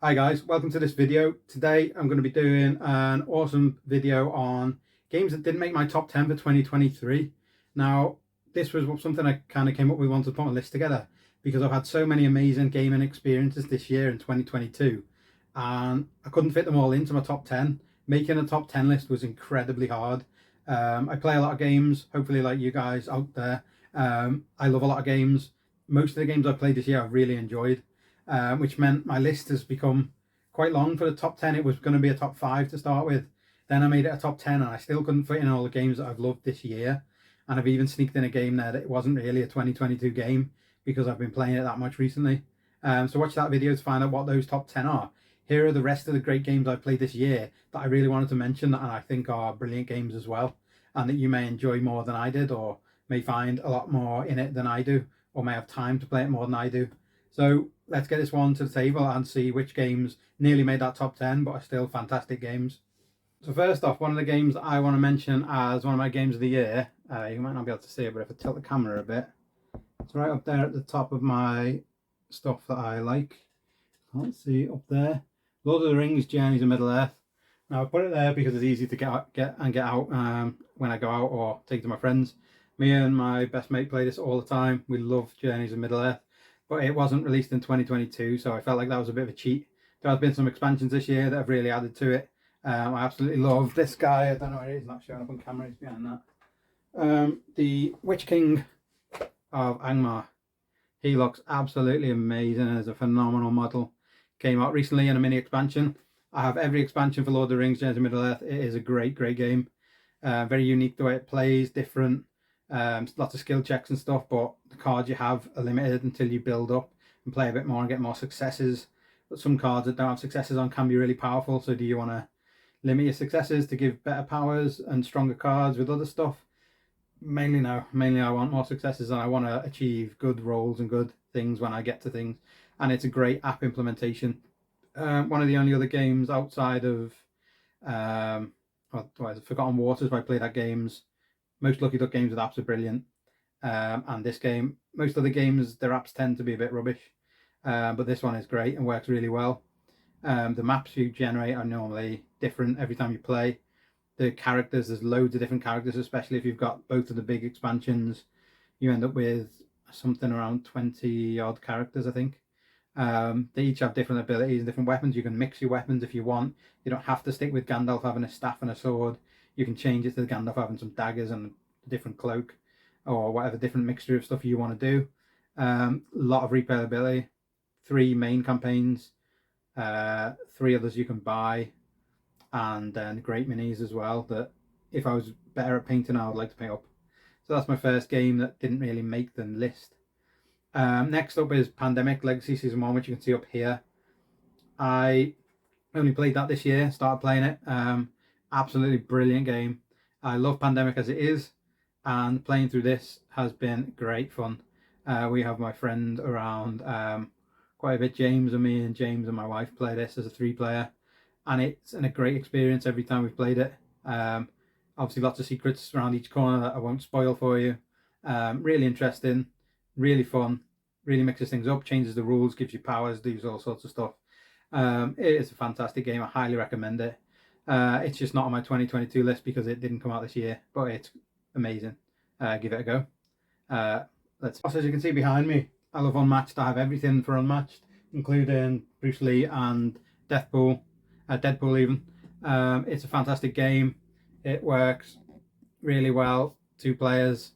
Hi guys, welcome to this video. Today I'm going to be doing an awesome video on games that didn't make my top 10 for 2023. Now, this was something I kind of came up with, wanted to put a list together because I've had so many amazing gaming experiences this year in 2022 and I couldn't fit them all into my top 10. Making a top 10 list was incredibly hard. I play a lot of games, hopefully like you guys out there. I love a lot of games. Most of the games I've played this year I've really enjoyed. Which meant my list has become quite long for the top 10. It was going to be a top 5 to start with. Then I made it a top 10 and I still couldn't fit in all the games that I've loved this year. And I've even sneaked in a game there that it wasn't really a 2022 game because I've been playing it that much recently. So watch that video to find out what those top 10 are. Here are the rest of the great games I've played this year that I really wanted to mention and I think are brilliant games as well. And that you may enjoy more than I did or may find a lot more in it than I do or may have time to play it more than I do. So let's get this one to the table and see which games nearly made that top 10 but are still fantastic games. So first off, one of the games that I want to mention as one of my games of the year, you might not be able to see it, but if I tilt the camera a bit, it's right up there at the top of my stuff that I like. Can't see up there. Lord of the Rings, Journeys of Middle-earth. Now I put it there because it's easy to get out when I go out or take to my friends. Me and my best mate play this all the time. We love Journeys of Middle-earth. But it wasn't released in 2022, so I felt like that was a bit of a cheat. There has been some expansions this year that have really added to it. I absolutely love this guy. I don't know where he is, not showing up on camera, he's behind that. The Witch King of Angmar. He looks absolutely amazing and is a phenomenal model. Came out recently in a mini expansion. I have every expansion for Lord of the Rings, Journeys of Middle-earth. It is a great game. Very unique the way it plays, different. Lots of skill checks and stuff, but the cards you have are limited until you build up and play a bit more and get more successes. But some cards that don't have successes on can be really powerful, so do you want to limit your successes to give better powers and stronger cards with other stuff? Mainly no. Mainly I want more successes and I want to achieve good rolls and good things when I get to things, and it's a great app implementation. One of the only other games outside of Forgotten Waters where I played at games. Most Lucky Duck games with apps are brilliant, and this game, most other games, their apps tend to be a bit rubbish, but this one is great and works really well. The maps you generate are normally different every time you play. The characters, there's loads of different characters, especially if you've got both of the big expansions. You end up with something around 20 odd characters, I think. They each have different abilities and different weapons. You can mix your weapons if you want. You don't have to stick with Gandalf having a staff and a sword. You can change it to Gandalf having some daggers and a different cloak or whatever different mixture of stuff you want to do. A lot of replayability. 3 main campaigns, 3 others you can buy, and then great minis as well that if I was better at painting I would like to paint up. So that's my first game that didn't really make the list. Next up is Pandemic Legacy Season 1, which you can see up here. I only played that this year, started playing it. Absolutely brilliant game. I love Pandemic as it is, and playing through this has been great fun. We have my friend around quite a bit, James, and me and James and my wife play this as a 3-player, and it's a great experience every time we've played it. Obviously lots of secrets around each corner that I won't spoil for you. Really interesting, really fun, really mixes things up, changes the rules, gives you powers, does all sorts of stuff. It is a fantastic game. I highly recommend it. It's just not on my 2022 list because it didn't come out this year, but it's amazing. Give it a go. As you can see behind me, I love Unmatched. I have everything for Unmatched, including Bruce Lee and Deadpool even. It's a fantastic game. It works really well, 2 players.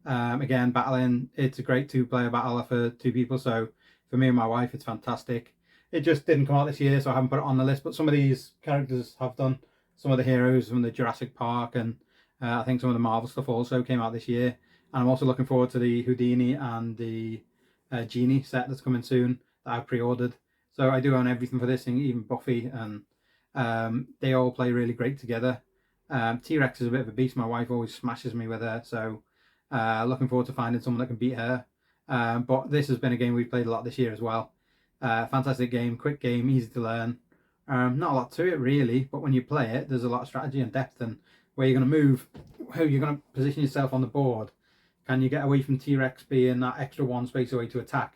Again, battling, it's a great 2-player battle for 2 people, so for me and my wife it's fantastic. It just didn't come out this year, so I haven't put it on the list, but some of these characters have done. Some of the heroes from the Jurassic Park and I think some of the Marvel stuff also came out this year. And I'm also looking forward to the Houdini and the Genie set that's coming soon that I've pre-ordered. So I do own everything for this thing, even Buffy, and they all play really great together. T-Rex is a bit of a beast. My wife always smashes me with her, so looking forward to finding someone that can beat her. But this has been a game we've played a lot this year as well. Fantastic game, quick game, easy to learn. Not a lot to it really, but when you play it, there's a lot of strategy and depth and where you're going to move, how you're going to position yourself on the board. Can you get away from T-Rex being that extra 1 space away to attack?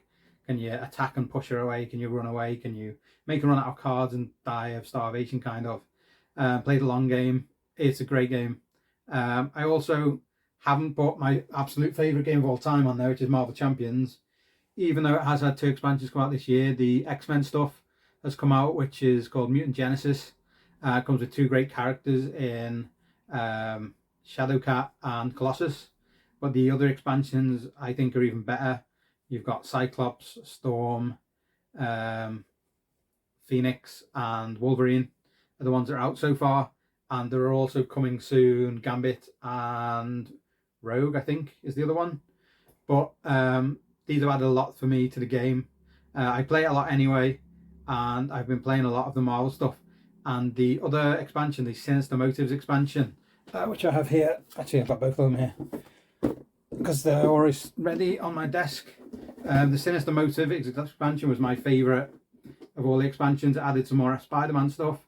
Can you attack and push her away? Can you run away? Can you make her run out of cards and die of starvation, kind of? Played a long game. It's a great game. I also haven't bought my absolute favourite game of all time on there, which is Marvel Champions. Even though it has had 2 expansions come out this year, the X-Men stuff has come out, which is called Mutant Genesis. It comes with 2 great characters in Shadowcat and Colossus. But the other expansions I think are even better. You've got Cyclops, Storm, Phoenix and Wolverine are the ones that are out so far. And there are also coming soon Gambit and Rogue, I think, is the other one. But these have added a lot for me to the game. I play it a lot anyway, and I've been playing a lot of the Marvel stuff. And the other expansion, the Sinister Motives expansion, which I have here. Actually, I've got both of them here because they're always ready on my desk. The Sinister Motive expansion was my favourite of all the expansions. It added some more Spider-Man stuff.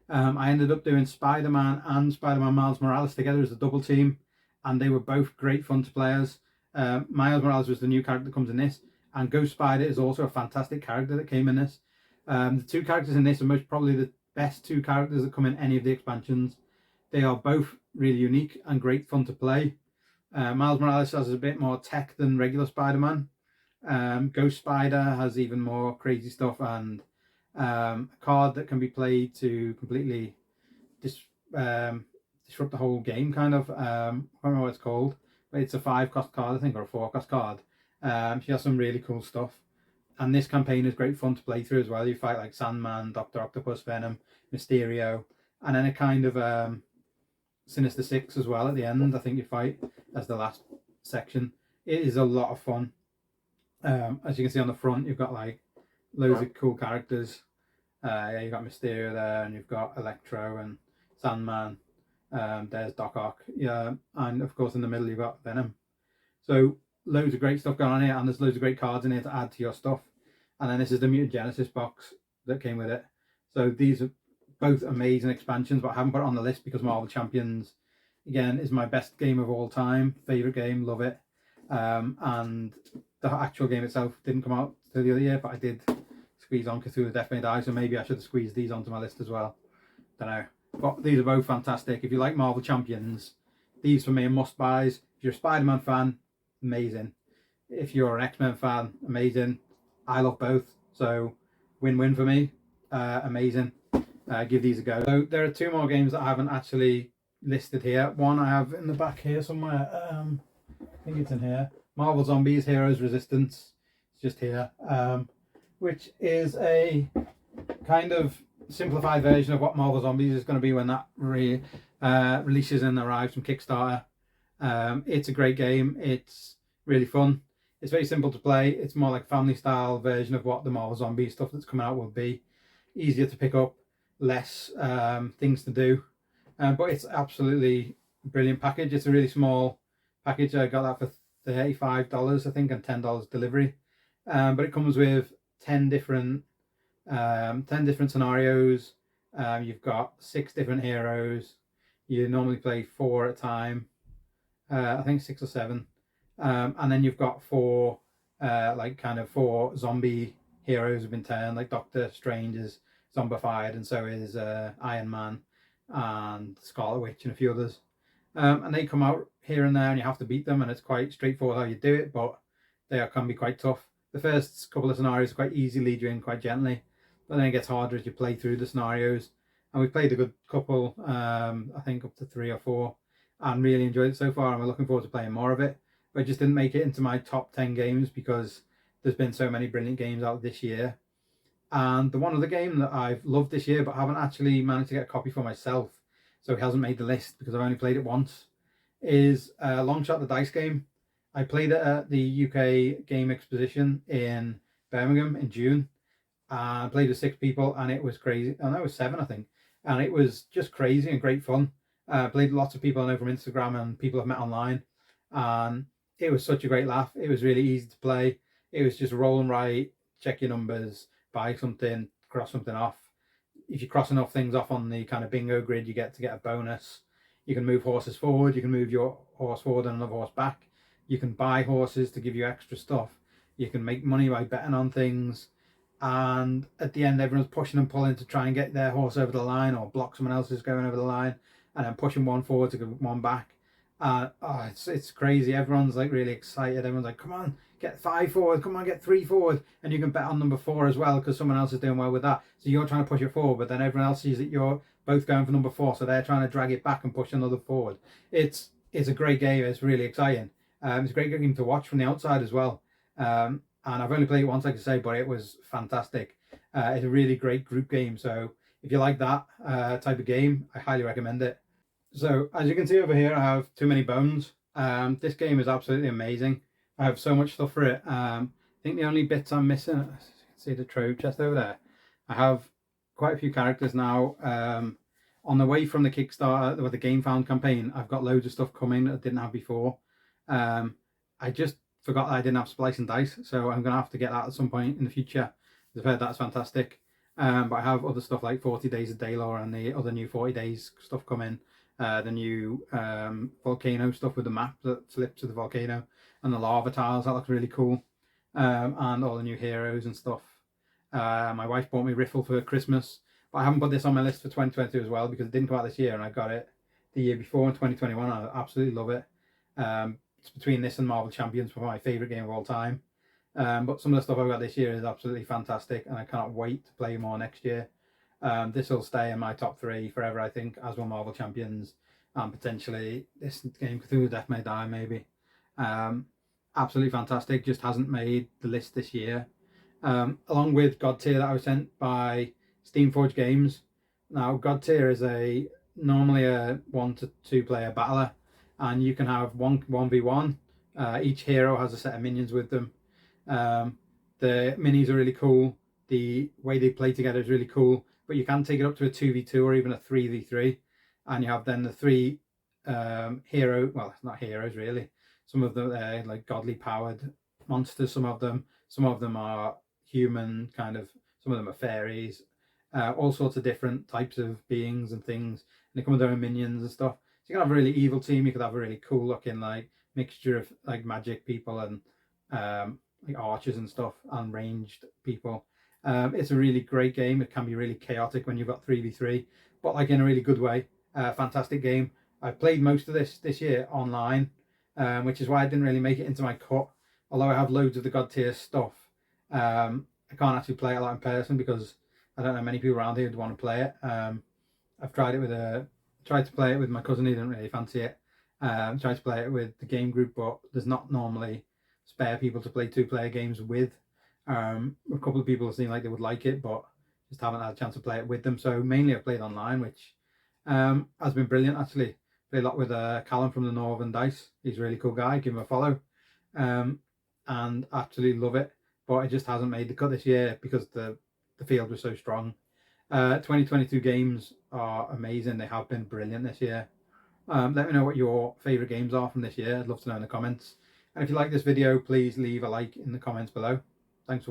I ended up doing Spider-Man and Spider-Man Miles Morales together as a double team, and they were both great fun to play as. Miles Morales was the new character that comes in this, and Ghost Spider is also a fantastic character that came in this. The 2 characters in this are most probably the best 2 characters that come in any of the expansions. They are both really unique and great fun to play. Miles Morales has a bit more tech than regular Spider-Man. Ghost Spider has even more crazy stuff and a card that can be played to completely disrupt the whole game, kind of. I don't remember what it's called, but it's a 5-cost card, I think, or a 4-cost card. She has some really cool stuff. And this campaign is great fun to play through as well. You fight like Sandman, Dr. Octopus, Venom, Mysterio, and then a kind of Sinister Six as well at the end. I think you fight as the last section. It is a lot of fun. As you can see on the front, you've got like loads of cool characters. You've got Mysterio there, and you've got Electro and Sandman. There's Doc Ock, yeah, and of course in the middle you've got Venom. So loads of great stuff going on here, and there's loads of great cards in here to add to your stuff. And then this is the Mutant Genesis box that came with it. So these are both amazing expansions, but I haven't put it on the list because Marvel Champions, again, is my best game of all time. Favourite game, love it. And the actual game itself didn't come out till the other year, but I did squeeze on Cthulhu Death May Die, so maybe I should have squeezed these onto my list as well. Don't know. But these are both fantastic. If you like Marvel Champions, these for me are must-buys. If you're a Spider-Man fan, amazing. If you're an X-Men fan, amazing. I love both, so win-win for me. Amazing. Give these a go. So there are 2 more games that I haven't actually listed here. One I have in the back here somewhere. I think it's in here. Marvel Zombies Heroes Resistance. It's just here. Which is a kind of simplified version of what Marvel Zombies is going to be when that releases and arrives from Kickstarter. It's a great game. It's really fun. It's very simple to play. It's more like a family style version of what the Marvel Zombies stuff that's coming out will be. Easier to pick up, less things to do, but it's absolutely a brilliant package. It's a really small package. I got that for $35, I think, and $10 delivery. But it comes with 10 different scenarios. You've got 6 different heroes. You normally play 4 at a time. I think 6 or 7. And then you've got 4 zombie heroes have been turned, like Doctor Strange is zombified, and so is Iron Man and Scarlet Witch and a few others. And they come out here and there, and you have to beat them, and it's quite straightforward how you do it, but they can be quite tough. The first couple of scenarios are quite easy, lead you in quite gently, but then it gets harder as you play through the scenarios. And we've played a good couple, I think up to 3 or 4, and really enjoyed it so far, and we're looking forward to playing more of it. But it just didn't make it into my top 10 games because there's been so many brilliant games out this year. And the one other game that I've loved this year but haven't actually managed to get a copy for myself, so it hasn't made the list because I've only played it once, is Longshot the Dice game. I played it at the UK Game Exposition in Birmingham in June. I played with 6 people, and it was crazy. Oh no, it was 7, I think. And it was just crazy and great fun. Played with lots of people I know from Instagram and people I've met online. And it was such a great laugh. It was really easy to play. It was just roll and write, check your numbers, buy something, cross something off. If you cross enough things off on the kind of bingo grid, you get a bonus. You can move horses forward. You can move your horse forward and another horse back. You can buy horses to give you extra stuff. You can make money by betting on things. And at the end, everyone's pushing and pulling to try and get their horse over the line or block someone else's going over the line, and then pushing one forward to get one back. Oh, it's crazy. Everyone's like really excited. Everyone's like, come on, get 5 forward. Come on, get 3 forward. And you can bet on number 4 as well because someone else is doing well with that. So you're trying to push it forward, but then everyone else sees that you're both going for number 4, so they're trying to drag it back and push another forward. It's a great game. It's really exciting. It's a great game to watch from the outside as well. And I've only played it once, like I say, but it was fantastic. It's a really great group game. So if you like that type of game, I highly recommend it. So as you can see over here, I have Too Many Bones. This game is absolutely amazing. I have so much stuff for it. I think the only bits I'm missing, you can see the trove chest over there. I have quite a few characters now. On the way from the Kickstarter with the Game Found campaign, I've got loads of stuff coming that I didn't have before. I just forgot that I didn't have Splice and Dice, so I'm going to have to get that at some point in the future. I've heard that's fantastic. But I have other stuff like 40 Days of Daylor and the other new 40 Days stuff coming. The new volcano stuff with the map that flips to the volcano and the lava tiles, that looks really cool. And all the new heroes and stuff. My wife bought me Riffle for Christmas, but I haven't put this on my list for 2022 as well because it didn't come out this year and I got it the year before in 2021. I absolutely love it. It's between this and Marvel Champions for my favourite game of all time. But some of the stuff I've got this year is absolutely fantastic and I can't wait to play more next year. This will stay in my top 3 forever, I think, as will Marvel Champions and potentially this game, Cthulhu Death May Die, maybe. Absolutely fantastic, just hasn't made the list this year. Along with God Tier that I was sent by Steamforged Games. Now, God Tier is normally a 1 to 2 player battler, and you can have 1v1. Each hero has a set of minions with them. The minis are really cool. The way they play together is really cool, but you can take it up to a 2v2 or even a 3v3, and you have then the 3 well, not heroes really. Some of them are like godly powered monsters. Some of them are human kind of. Some of them are fairies. All sorts of different types of beings and things, and they come with their own minions and stuff. So you can have a really evil team. You could have a really cool looking like mixture of like magic people and like archers and stuff and ranged people. It's a really great game. It can be really chaotic when you've got 3v3, but like in a really good way. Fantastic game. I played most of this year online, which is why I didn't really make it into my cut. Although I have loads of the God Tier stuff, I can't actually play it a lot in person because I don't know many people around here who want to play it. I've tried to play it with my cousin. He didn't really fancy it. Tried to play it with the game group, but there's not normally spare people to play 2-player games with. A couple of people seem like they would like it, but just haven't had a chance to play it with them. So mainly I've played online, which has been brilliant actually. Played a lot with Callum from the Northern Dice. He's a really cool guy. Give him a follow. And absolutely love it. But it just hasn't made the cut this year because the field was so strong. 2022 games are amazing. They have been brilliant this year. Let me know what your favourite games are from this year. I'd love to know in the comments. And if you like this video, please leave a like in the comments below. Thanks for watching.